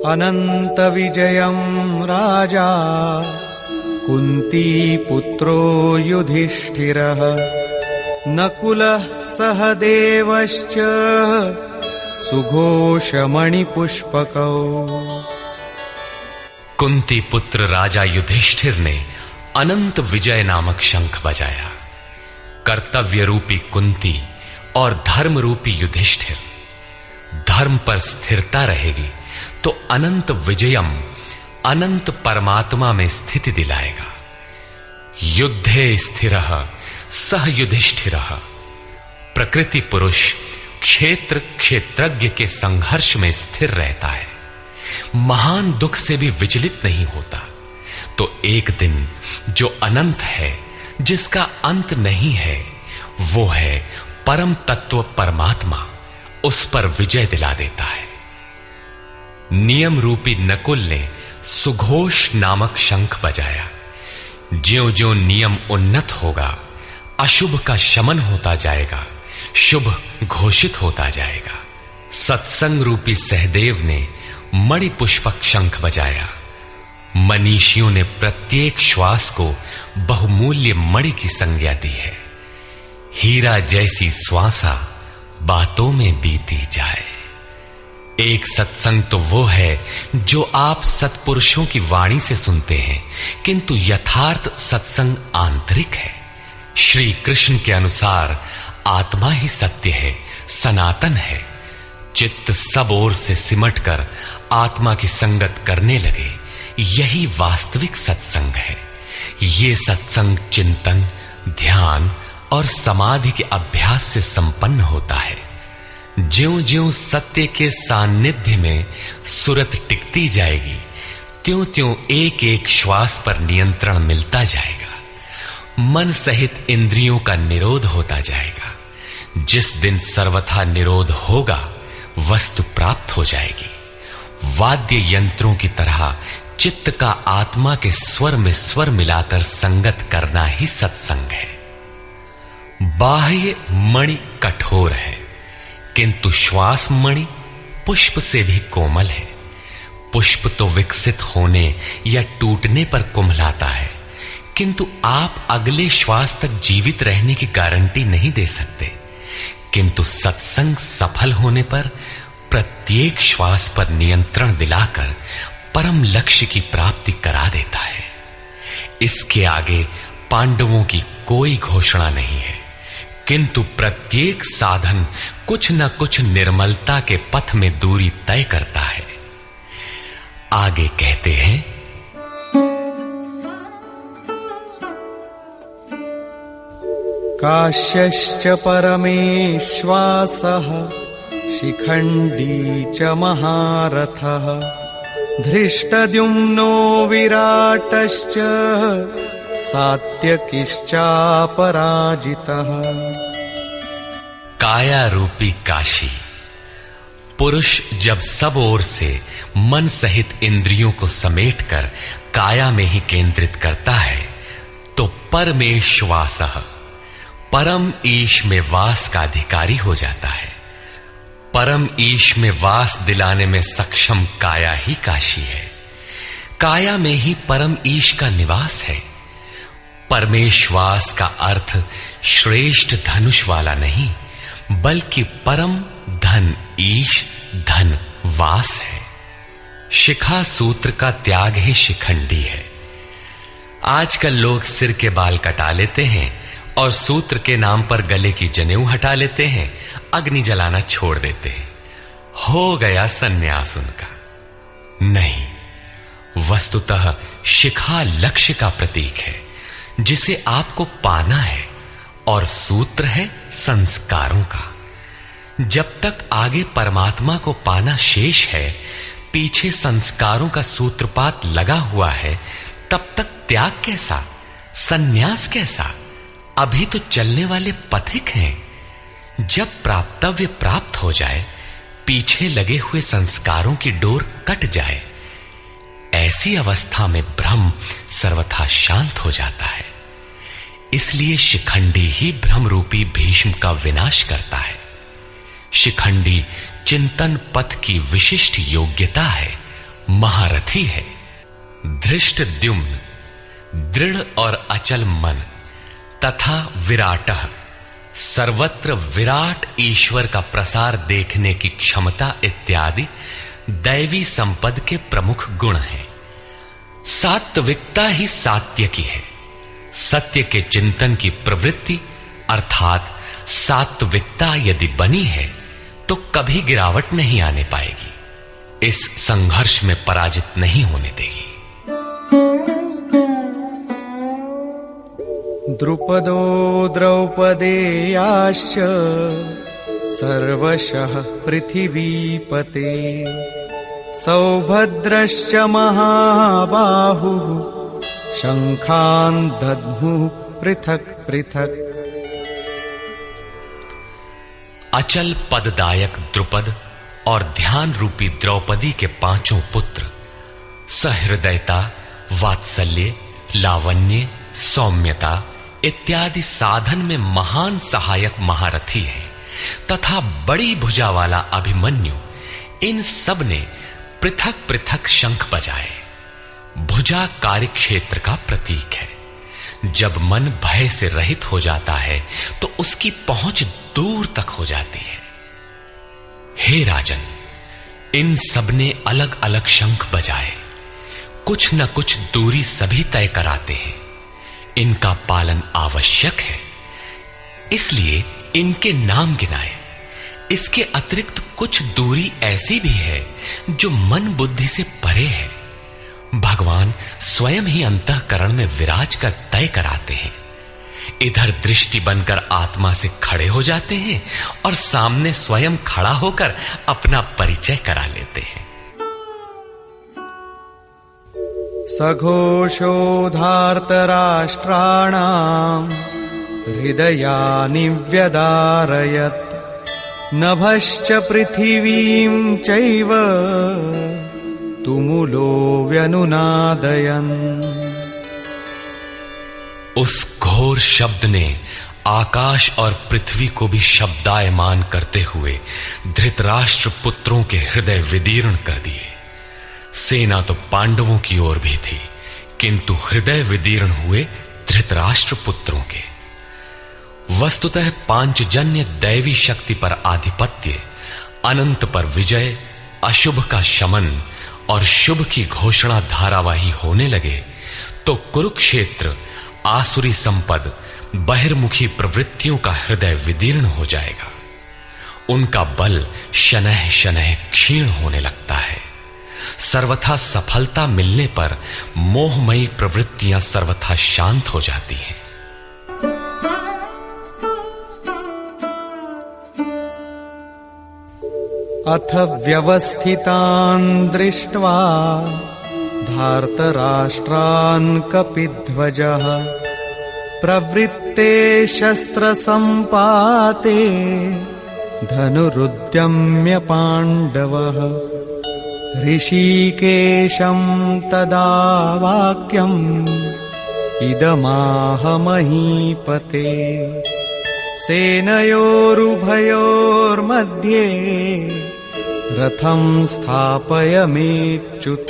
अनंत विजयं राजा कुंती पुत्रो युधिष्ठिरः नकुलः सहदेवश्च सुघोषमणिपुष्पकौ। कुंती पुत्र राजा युधिष्ठिर ने अनंत विजय नामक शंख बजाया। कर्तव्य रूपी कुंती और धर्म रूपी युधिष्ठिर, धर्म पर स्थिरता रहेगी तो अनंत विजयम, अनंत परमात्मा में स्थिति दिलाएगा। युद्धे स्थिरः सह युधिष्ठिरः, प्रकृति पुरुष क्षेत्र क्षेत्रज्ञ के संघर्ष में स्थिर रहता है, महान दुख से भी विचलित नहीं होता। तो एक दिन जो अनंत है, जिसका अंत नहीं है, वो है परम तत्व परमात्मा, उस पर विजय दिला देता है। नियम रूपी नकुल ने सुघोष नामक शंख बजाया। ज्यों ज्यों नियम उन्नत होगा, अशुभ का शमन होता जाएगा, शुभ घोषित होता जाएगा। सत्संग रूपी सहदेव ने मणिपुष्पक शंख बजाया। मनीषियों ने प्रत्येक श्वास को बहुमूल्य मणि की संज्ञा दी है। हीरा जैसी श्वासा बातों में बीती जाए। एक सत्संग तो वो है जो आप सत्पुरुषों की वाणी से सुनते हैं, किंतु यथार्थ सत्संग आंतरिक है। श्री कृष्ण के अनुसार आत्मा ही सत्य है, सनातन है। चित्त सब ओर से सिमटकर आत्मा की संगत करने लगे, यही वास्तविक सत्संग है। ये सत्संग चिंतन, ध्यान और समाधि के अभ्यास से संपन्न होता है। ज्यों ज्यों सत्य के सान्निध्य में सुरत टिकती जाएगी, त्यों त्यों एक एक श्वास पर नियंत्रण मिलता जाएगा। मन सहित इंद्रियों का निरोध होता जाएगा। जिस दिन सर्वथा निरोध होगा, वस्तु प्राप्त हो जाएगी। वाद्य यंत्रों की तरह चित्त का आत्मा के स्वर में स्वर मिलाकर संगत करना ही सत्संग है। बाह्य मणि कठोर है, किंतु श्वास मणि पुष्प से भी कोमल है। पुष्प तो विकसित होने या टूटने पर कुम्हलाता है, किंतु आप अगले श्वास तक जीवित रहने की गारंटी नहीं दे सकते। किंतु सत्संग सफल होने पर प्रत्येक श्वास पर नियंत्रण दिलाकर परम लक्ष्य की प्राप्ति करा देता है। इसके आगे पांडवों की कोई घोषणा नहीं है, किंतु प्रत्येक साधन कुछ न कुछ निर्मलता के पथ में दूरी तय करता है। आगे कहते हैं, काश्यश्च परमेश्वासः शिखण्डी च महारथः धृष्टद्युम्नो विराटश्च सात्यकिश्चापराजितः। काया रूपी काशी, पुरुष जब सब ओर से मन सहित इंद्रियों को समेटकर काया में ही केंद्रित करता है, तो परमेश्वासः, परम ईश में वास का अधिकारी हो जाता है। परम ईश में वास दिलाने में सक्षम काया ही काशी है। काया में ही परम ईश का निवास है। परमेश्वास का अर्थ श्रेष्ठ धनुष वाला नहीं, बल्कि परम धन ईश धन वास है। शिखा सूत्र का त्याग ही शिखंडी है। आजकल लोग सिर के बाल कटा लेते हैं और सूत्र के नाम पर गले की जनेऊ हटा लेते हैं, अग्नि जलाना छोड़ देते हैं। हो गया सन्यास उनका। नहीं, वस्तुतः शिखा लक्ष्य का प्रतीक है जिसे आपको पाना है, और सूत्र है संस्कारों का। जब तक आगे परमात्मा को पाना शेष है, पीछे संस्कारों का सूत्रपात लगा हुआ है, तब तक त्याग कैसा, सन्यास कैसा? अभी तो चलने वाले पथिक हैं। जब प्राप्तव्य प्राप्त हो जाए, पीछे लगे हुए संस्कारों की डोर कट जाए, ऐसी अवस्था में ब्रह्म सर्वथा शांत हो जाता है। इसलिए शिखंडी ही ब्रह्म रूपी भीष्म का विनाश करता है। शिखंडी चिंतन पथ की विशिष्ट योग्यता है महारथी है। धृष्टद्युम्न दृढ़ और अचल मन तथा विराटः सर्वत्र विराट ईश्वर का प्रसार देखने की क्षमता इत्यादि दैवी संपद के प्रमुख गुण हैं। सात्विकता ही सात्य की है। सत्य के चिंतन की प्रवृत्ति अर्थात सात्विकता यदि बनी है तो कभी गिरावट नहीं आने पाएगी, इस संघर्ष में पराजित नहीं होने देगी। द्रुपदो द्रौपदेयाश्च सर्वशः पृथिवीपते सौभद्रश्च महाबाहुः शंखान् दद्मुः पृथक् पृथक्। अचल पददायक द्रुपद और ध्यान रूपी द्रौपदी के पांचों पुत्र सहृदयता, वात्सल्य, लावण्य, सौम्यता इत्यादि साधन में महान सहायक महारथी हैं तथा बड़ी भुजा वाला अभिमन्यु, इन सब ने पृथक पृथक शंख बजाए। भुजा कार्यक्षेत्र का प्रतीक है। जब मन भय से रहित हो जाता है तो उसकी पहुंच दूर तक हो जाती है। हे राजन, इन सब ने अलग अलग शंख बजाए, कुछ न कुछ दूरी सभी तय कराते हैं। इनका पालन आवश्यक है, इसलिए इनके नाम गिनाए। इसके अतिरिक्त कुछ दूरी ऐसी भी है जो मन बुद्धि से परे है। भगवान स्वयं ही अंतःकरण में विराज कर तय कराते हैं। इधर दृष्टि बनकर आत्मा से खड़े हो जाते हैं और सामने स्वयं खड़ा होकर अपना परिचय करा लेते हैं। सघोषो धार्तराष्ट्राणाम् हृदयानि व्यदारयत् नभश्च पृथिवीं चैव तुमुलो व्यनुनादयन्। उस घोर शब्द ने आकाश और पृथ्वी को भी शब्दायमान करते हुए धृतराष्ट्र पुत्रों के हृदय विदीर्ण कर दिए। सेना तो पांडवों की ओर भी थी, किंतु हृदय विदीर्ण हुए धृतराष्ट्र पुत्रों के। वस्तुतः पांचजन्य दैवी शक्ति पर आधिपत्य, अनंत पर विजय, अशुभ का शमन और शुभ की घोषणा धारावाही होने लगे तो कुरुक्षेत्र आसुरी संपद, बहिर्मुखी प्रवृत्तियों का हृदय विदीर्ण हो जाएगा। उनका बल शनैः शनैः क्षीण होने लगता है। सर्वथा सफलता मिलने पर मोहमयी प्रवृत्तियां सर्वथा शांत हो जाती हैं। अथ व्यवस्थितान् दृष्ट्वा धार्तराष्ट्रान् कपिध्वजः प्रवृत्ते शस्त्रसम्पाते धनुरुद्यम्य पाण्डवः ऋषिकेशं तदा वाक्यम् इदमाह महीपते सेनयोरुभयोर्मध्ये रथं स्थापयमेच्युत।